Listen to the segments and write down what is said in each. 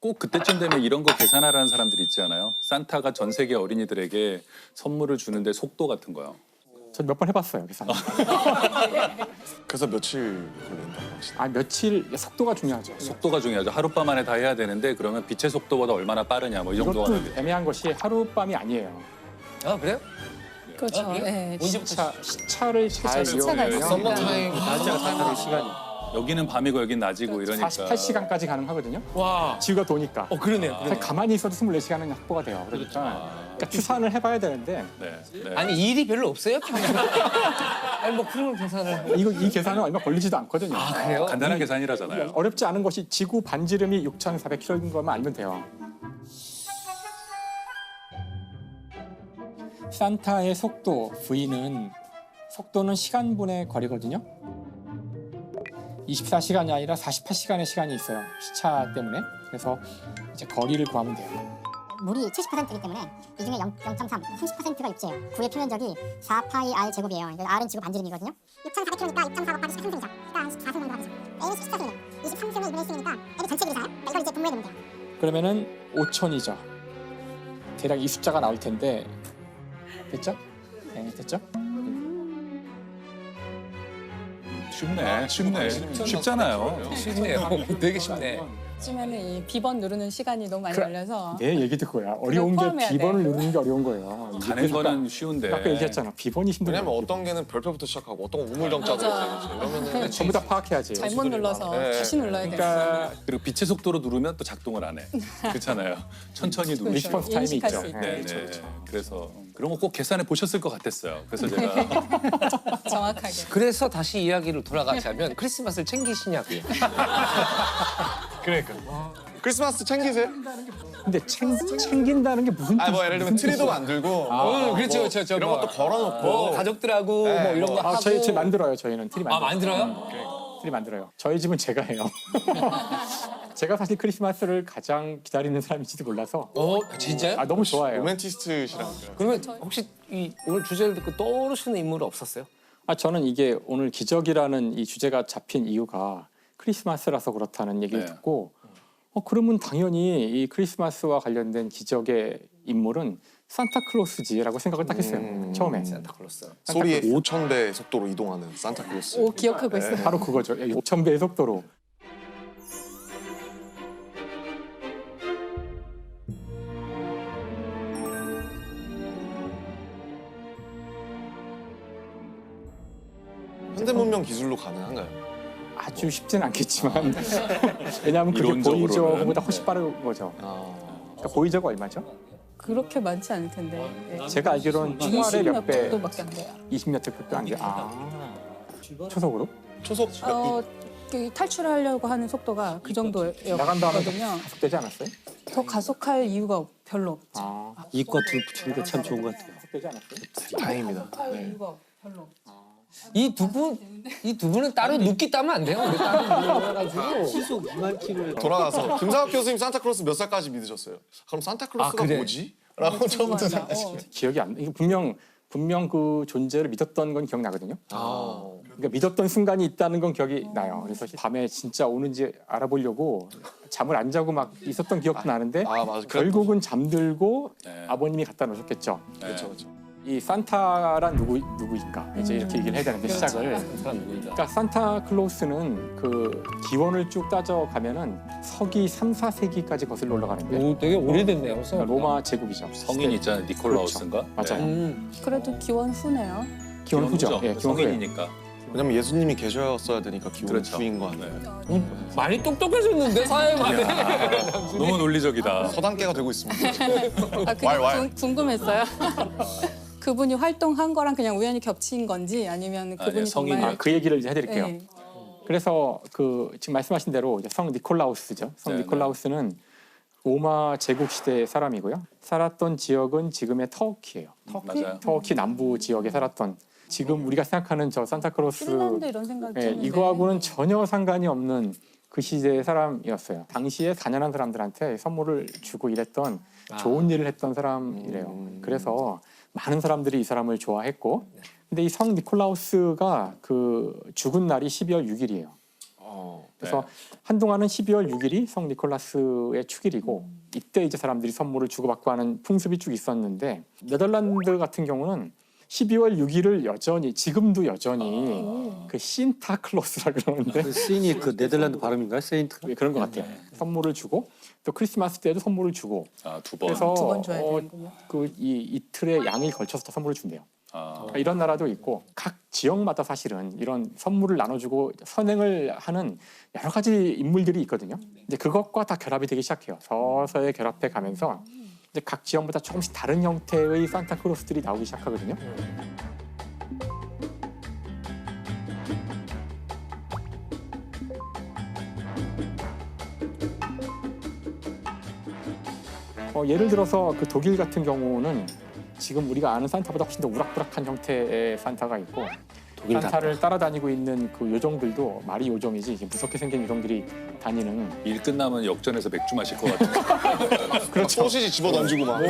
꼭 그때쯤 되면 이런 거 계산하라는 사람들이 있지 않아요? 산타가 전 세계 어린이들에게 선물을 주는데 속도 같은 거요. 저 몇 번 해봤어요 계산. 그래서 며칠 걸린다고 하시나요? 아 며칠 속도가 중요하죠. 속도가 중요하죠. 하룻밤 안에 다 해야 되는데 그러면 빛의 속도보다 얼마나 빠르냐 뭐 이 정도가 이것도 되겠죠. 애매한 것이 하룻밤이 아니에요. 아 그래요? 그렇죠. 네. 시차를 잘 시차가 이용하면 있어요. 썸머타임 낮이가 다른 시간이 여기는 밤이고 여긴 낮이고 이러니까 48시간까지 가능하거든요. 와. 지구가 도니까. 그러네요. 사실 가만히 있어도 24시간은 확보가 돼요. 그러니까 추산을 해봐야 되는데 네, 네. 아니 일이 별로 없어요? 아니 뭐 그런 계산을. 이 계산은 얼마 걸리지도 않거든요. 아 그래요? 간단한 계산이라잖아요. 어렵지 않은 것이 지구 반지름이 6,400km인 것만 알면 돼요. 산타의 속도 V는 속도는 시간분의 거리거든요. 24시간이 아니라 48시간의 시간이 있어요. 시차 때문에. 그래서 이제 거리를 구하면 돼요. 물이 70%이기 때문에 이 중에 0.3, 30%가 육지예요. 구의 표면적이 4파이 r 제곱이에요. R은 지구 반지름이거든요. 6,400km니까 6.4 곱하기 13승이죠. 그러니까 14승 정도 하죠. A는 14승이에요. 23승을 2분의 1승이니까 A는 전체 길이잖아요. 이걸 이제 분모해 놓으면 돼요. 그러면은 5천이죠. 대략 이 숫자가 나올 텐데 됐죠? 네, 됐죠? 쉽네. 쉽잖아요. 쉽네요. 되게 쉽네. 요즘에는 이 비번 누르는 시간이 너무 많이 걸려서 내 얘기 듣고야. 어려운 게 포함해야 비번을 돼. 누르는 게 어려운 거예요. 이게 가는 그래서 거는 쉬운데. 아까 얘기했잖아. 비번이 힘든 왜냐면 거예요. 어떤 개는 별표부터 시작하고 어떤 건 우물정자로 맞아. 이러면은 전부 다 파악해야지. 잘못 눌러서 네. 다시 눌러야 돼. 그러니까 그리고 빛의 속도로 누르면 또 작동을 안 해. 그렇잖아요. 천천히 누르시고. 리스폰스 타임이 인식할 있죠. 수 있게. 네, 네. 그래서 그런 거 꼭 계산해 보셨을 것 같았어요. 그래서 제가 정확하게. 그래서 다시 이야기를 돌아가자면 크리스마스를 챙기시냐고요. 그러니까 크리스마스 챙기세요? 근데 챙긴다는 게 무슨 아 뭐 예를 들면 무슨 트리도 뜻이야? 만들고 그렇죠, 뭐 그렇죠. 이런 뭐. 것도 걸어놓고 뭐 가족들하고 네, 뭐 이런 거 뭐. 하고. 저희 만들어요. 저희는 트리 아 만들어요. 만들어요? 트리 만들어요. 저희 집은 제가 해요. 제가 사실 크리스마스를 가장 기다리는 사람인지도 몰라서 진짜요? 너무 좋아해요. 로맨티스트시랑 그러면 혹시 이 오늘 주제를 듣고 떠오르시는 인물 없었어요? 저는 이게 오늘 기적이라는 이 주제가 잡힌 이유가 크리스마스라서 그렇다는 얘기를 네. 듣고 그러면 당연히 이 크리스마스와 관련된 기적의 인물은 산타클로스지라고 생각을 딱 했어요. 처음에. 산타클로스. 소리의 5,000배 속도로 이동하는 산타클로스. 오 기억하고 있어요. 바로 그거죠. 5,000배의 속도로. 현대문명 기술로 가능한가요? 아주 쉽지는 않겠지만 왜냐하면 그게 이론적으로는. 보이저보다 훨씬 빠른 거죠. 아, 그러니까 보이저가 얼마죠? 그렇게 많지 않을 텐데. 네. 제가 알기로는 총알의 20몇 몇 배, 정도밖에 안 돼요. 20몇 배 안 돼. 초속으로? 초속 그 탈출하려고 하는 속도가 그 나간 다음에 정도였거든요. 가속되지 않았어요? 더 가속할 이유가 별로 없죠. 이과 둘 붙이는 게 참 좋은 것 같아요. 가속되지 않았어요? 다행입니다. 가속할 네. 이유가 별로 없죠. 이 두 분은 따로 눕기 따면 안 돼요. 우리 따로 누워가지고. 시속 2만 킬로에 돌아가서 김상학 교수님 산타클로스 몇 살까지 믿으셨어요? 그럼 산타클로스가 그래? 뭐지? 라고 처음부터 맞아. 기억이 안 나. 이거 분명 그 존재를 믿었던 건 기억나거든요. 그러니까 믿었던 순간이 있다는 건 기억이 나요. 그래서 밤에 진짜 오는지 알아보려고 잠을 안 자고 막 있었던 기억도 나는데 맞아. 결국은 잠들고 네. 아버님이 갖다 놓으셨겠죠. 그렇죠, 그렇죠. 이 산타란 누구일까? 이제 이렇게 얘기를 해야 되는데 시작을. 사람 누구이다. 그러니까 산타클로스는 그 기원을 쭉 따져가면은 서기 3, 4세기까지 거슬러 올라가는데 오, 되게 오래됐네요. 그러니까 로마 제국이죠. 성인 있잖아요. 니콜라우스인가? 맞아요. 네. 그래도 기원 후네요. 기원 후죠. 예, 기원 후예요. 성인이니까. 왜냐면 예수님이 계셨어야 되니까 기원 그렇죠. 후인 거 아니에요? 많이 똑똑해졌는데 사회만에. 너무 논리적이다. 서당계가 되고 있습니다. 그냥 궁금했어요. 그분이 활동한 거랑 그냥 우연히 겹친 건지 아니면 그분이 아니요, 성인이. 정말 그 얘기를 이제 해드릴게요. 네. 그래서 그 지금 말씀하신 대로 이제 성 니콜라우스죠. 성 네, 니콜라우스는 로마 제국 시대의 사람이고요. 살았던 지역은 지금의 터키예요. 맞아요. 터키 남부 지역에 살았던 지금 우리가 생각하는 저 산타클로스 핀란드 이런 생각 예, 드는데 이거하고는 전혀 상관이 없는 그 시대의 사람이었어요. 당시에 가난한 사람들한테 선물을 주고 이랬던 좋은 일을 했던 사람이래요. 그래서 많은 사람들이 이 사람을 좋아했고 근데 이 성 니콜라우스가 그 죽은 날이 12월 6일이에요. 그래서 네. 한동안은 12월 6일이 성 니콜라스의 축일이고 이때 이제 사람들이 선물을 주고받고 하는 풍습이 쭉 있었는데 네덜란드 같은 경우는 12월 6일을 여전히 지금도 여전히 그 신타클로스라 그러는데 그 씬이 그 네덜란드 발음인가요? 세인트. 그런 것 같아요. 선물을 주고 또 크리스마스 때도 선물을 주고 두 번. 그래서 두 번 줘야 되는군요. 그 이틀의 양일 걸쳐서 더 선물을 준대요. 아, 이런 나라도 있고 각 지역마다 사실은 이런 선물을 나눠주고 선행을 하는 여러 가지 인물들이 있거든요. 이제 그것과 다 결합이 되기 시작해요. 서서히 결합해 가면서 이제 각 지역마다 조금씩 다른 형태의 산타클로스들이 나오기 시작하거든요. 예를 들어서 그 독일 같은 경우는 지금 우리가 아는 산타보다 훨씬 더 우락부락한 형태의 산타가 있고 독일 산타를 따라다니고 있는 그 요정들도 말이 요정이지 이게 무섭게 생긴 요정들이 다니는 일 끝나면 역전해서 맥주 마실 것 같아요. 그렇죠. 소시지 집어 던지고 막.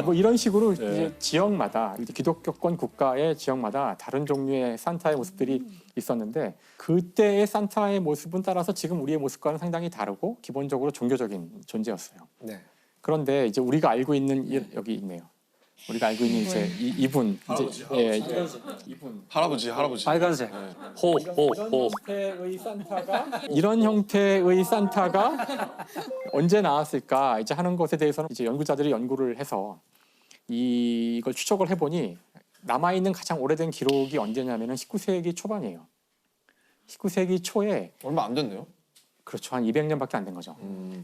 뭐 이런 식으로 네. 이제 지역마다 이제 기독교권 국가의 지역마다 다른 종류의 산타의 모습들이 있었는데 그때의 산타의 모습은 따라서 지금 우리의 모습과는 상당히 다르고 기본적으로 종교적인 존재였어요. 네. 그런데 이제 우리가 알고 있는 여기 있네요. 우리가 알고 있는 이제 이분 이제 이분 할아버지. 빨간색. 호. 형태의 산타가 이런 형태의 산타가 언제 나왔을까 이제 하는 것에 대해서는 이제 연구자들이 연구를 해서 이걸 추적을 해보니 남아 있는 가장 오래된 기록이 언제냐면은 19세기 초반이에요. 19세기 초에 얼마 안 됐네요. 그렇죠. 한 200년밖에 안 된 거죠.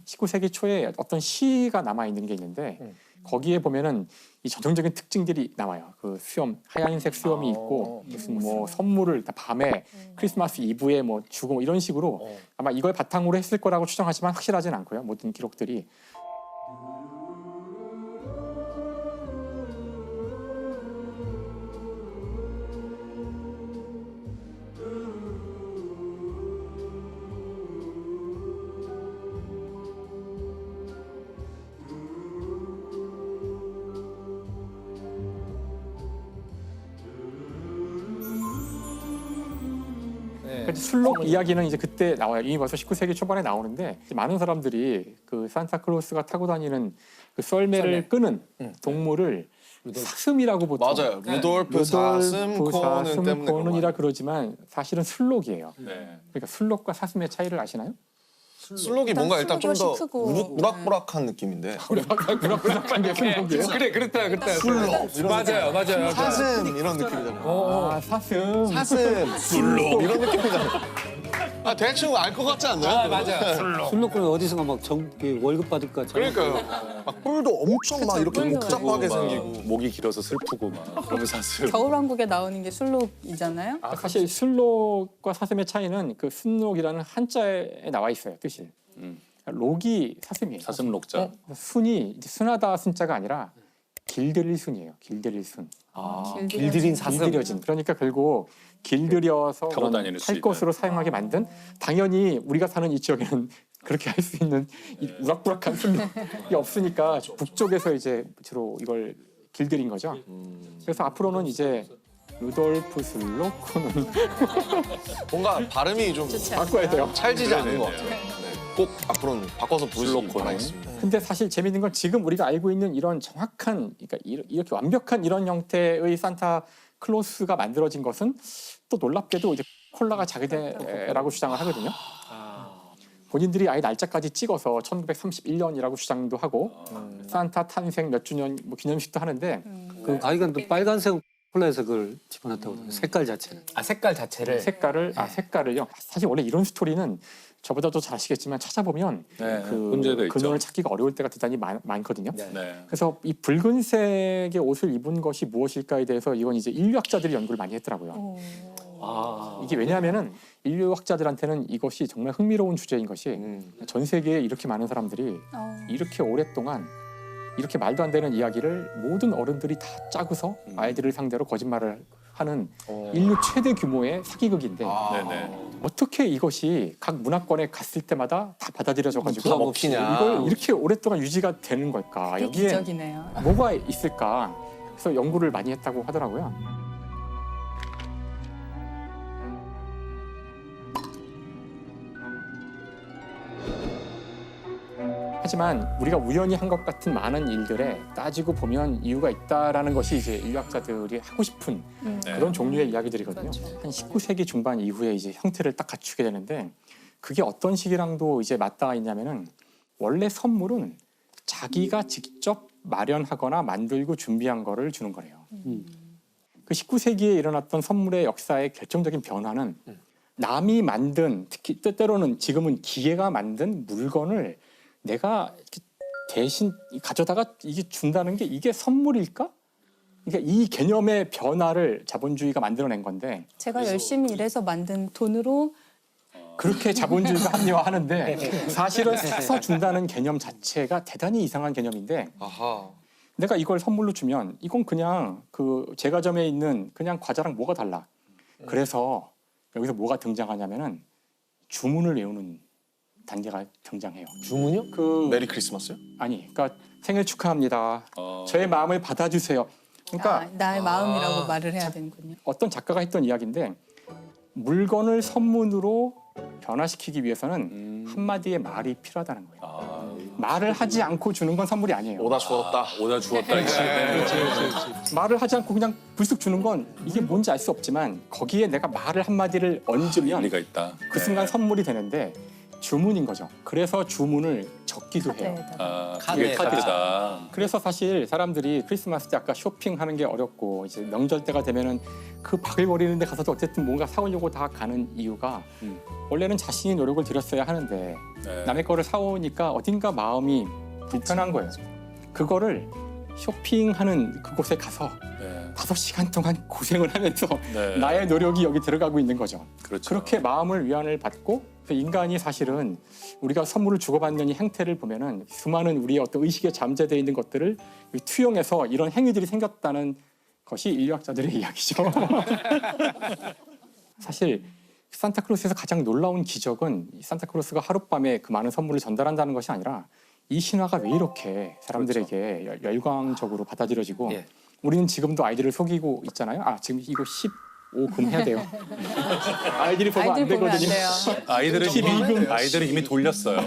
19세기 초에 어떤 시가 남아 있는 게 있는데 거기에 보면은 이 전형적인 특징들이 나와요. 그 수염, 하얀색 수염이 있고 무슨 뭐 선물을 밤에 크리스마스 이브에 뭐 주고 뭐 이런 식으로 아마 이걸 바탕으로 했을 거라고 추정하지만 확실하진 않고요. 모든 기록들이. 그러니까 술록 이야기는 이제 그때 나와요. 이미 벌써 19세기 초반에 나오는데 많은 사람들이 그 산타클로스가 타고 다니는 그 썰매를 끄는 동물을 사슴이라고 보통 맞아요. 루돌프 사슴 코는 때문에 그런 코는이라 거 그러지만 사실은 술록이에요. 네. 그러니까 술록과 사슴의 차이를 아시나요? 술록이 뭔가 일단 좀 더 술록이 훨씬 크고. 우락부락한 느낌인데. 우락부락한 게 술록이에요? 그래 그렇다. 술록 이런 맞아요. 사슴 이런 느낌이잖아요. 아 사슴. 사슴 술록 이런 느낌이잖아요. 아 대충 알 것 같지 않나요? 맞아. 술록은 어디선가 막 월급 받을 것 같잖아요. 그러니까요. 막 뿔도 엄청 막 이렇게 뿔도 복잡하게 막 생기고. 목이 길어서 슬프고 막 그러면 사슴. 겨울왕국에 나오는 게 술록이잖아요. 사실 술록과 사슴의 차이는 그 순록이라는 한자에 나와 있어요. 뜻이. 록이 사슴이에요. 사슴 녹자. 순이 이제 순하다 순자가 아니라 길들일 순이에요. 길들일 순. 길들인 사슴. 길들여진. 그러니까 결국 길들여서 타고 그런 다니는 수 탈 있는. 것으로 사용하게 만든 당연히 우리가 사는 이 지역에는 그렇게 할 수 있는 이 우락부락한 순록이 없으니까 북쪽에서 이제 주로 이걸 길들인 거죠. 그래서 앞으로는 이제 루돌프 술록코는 뭔가 발음이 좀 좋지 바꿔야 돼요. 찰지지 않는 것 같아요. 네. 꼭 앞으로는 바꿔서 부르시길 술록코는. 바라겠습니다. 근데 사실 재밌는 건 지금 우리가 알고 있는 이런 정확한 그러니까 이렇게 완벽한 이런 형태의 산타 클로스가 만들어진 것은 또 놀랍게도 이제 콜라가 자기네라고 주장을 하거든요. 본인들이 아예 날짜까지 찍어서 1931년이라고 주장도 하고 산타 탄생 몇 주년 뭐 기념식도 하는데 그 아이가 또 빨간색 콜라에서 그걸 집어넣었다고 그래요. 색깔 자체는. 아 색깔 자체를. 색깔을요. 사실 원래 이런 스토리는 저보다도 잘 아시겠지만 찾아보면 네, 그 문제도 있죠. 근원을 찾기가 어려울 때가 대단히 많거든요. 네. 그래서 이 붉은색의 옷을 입은 것이 무엇일까에 대해서 이건 이제 인류학자들이 연구를 많이 했더라고요. 이게 왜냐하면은 인류학자들한테는 이것이 정말 흥미로운 주제인 것이 전 세계에 이렇게 많은 사람들이 이렇게 오랫동안 이렇게 말도 안 되는 이야기를 모든 어른들이 다 짜고서 아이들을 상대로 거짓말을 하는 인류 최대 규모의 사기극인데 네네. 어떻게 이것이 각 문화권에 갔을 때마다 다 받아들여져가지고 누가 먹히냐. 이걸 이렇게 오랫동안 유지가 되는 걸까? 그게 여기에 기적이네요. 뭐가 있을까? 그래서 연구를 많이 했다고 하더라고요. 하지만 우리가 우연히 한 것 같은 많은 일들에 따지고 보면 이유가 있다라는 것이 이제 인류학자들이 하고 싶은 네. 그런 종류의 이야기들이거든요. 한 19세기 중반 이후에 이제 형태를 딱 갖추게 되는데 그게 어떤 식이랑도 이제 맞닿아 있냐면은 원래 선물은 자기가 직접 마련하거나 만들고 준비한 거를 주는 거래요. 그 19세기에 일어났던 선물의 역사의 결정적인 변화는 남이 만든 특히 때때로는 지금은 기계가 만든 물건을 내가 이렇게 대신 가져다가 이게 준다는 게 이게 선물일까? 그러니까 이 개념의 변화를 자본주의가 만들어낸 건데 제가 열심히 일해서 만든 돈으로 그렇게 자본주의가 합리화하는데 사실은 사서 준다는 개념 자체가 대단히 이상한 개념인데 아하. 내가 이걸 선물로 주면 이건 그냥 그 제과점에 있는 그냥 과자랑 뭐가 달라. 그래서 여기서 뭐가 등장하냐면은 주문을 외우는 단계가 등장해요. 주문요? 그 메리 크리스마스요? 아니, 그러니까 생일 축하합니다. 어. 저의 마음을 받아주세요. 그러니까 나의 마음이라고 말을 해야 되는군요. 어떤 작가가 했던 이야기인데 물건을 선물로 변화시키기 위해서는 한마디의 말이 필요하다는 거예요. 아, 말을 하지 않고 주는 건 선물이 아니에요. 오다 주었다. 오다 주었다. 말을 하지 않고 그냥 불쑥 주는 건 이게 뭔지 알 수 없지만 거기에 내가 말을 한마디를 얹으면 의미가 있다. 그 순간 선물이 되는데 주문인 거죠. 그래서 주문을 적기도 해요. 카드에다가. 아, 그게 카드다. 카드다. 그래서 사실 사람들이 크리스마스 때 아까 쇼핑하는 게 어렵고 이제 명절 때가 되면은 그 바글거리는 데 가서도 어쨌든 뭔가 사오려고 다 가는 이유가 원래는 자신이 노력을 들였어야 하는데 네. 남의 거를 사오니까 어딘가 마음이 불편한 거예요. 그거를 쇼핑하는 그곳에 가서 네. 5시간 동안 고생을 하면서 네. 나의 노력이 여기 들어가고 있는 거죠. 그렇죠. 그렇게 마음을 위안을 받고 그 인간이 사실은 우리가 선물을 주고받는 이 행태를 보면은 수많은 우리의 어떤 의식에 잠재되어 있는 것들을 투영해서 이런 행위들이 생겼다는 것이 인류학자들의 이야기죠. 사실 산타클로스에서 가장 놀라운 기적은 이 산타클로스가 하룻밤에 그 많은 선물을 전달한다는 것이 아니라 이 신화가 왜 이렇게 사람들에게 열광적으로 받아들여지고 예. 우리는 지금도 아이들을 속이고 있잖아요. 아 지금 이거 15금 해야 돼요. 아이들이 보면 안 아이들 보면 안 되거든요. 돼요. 아이들은 이미 돌렸어요.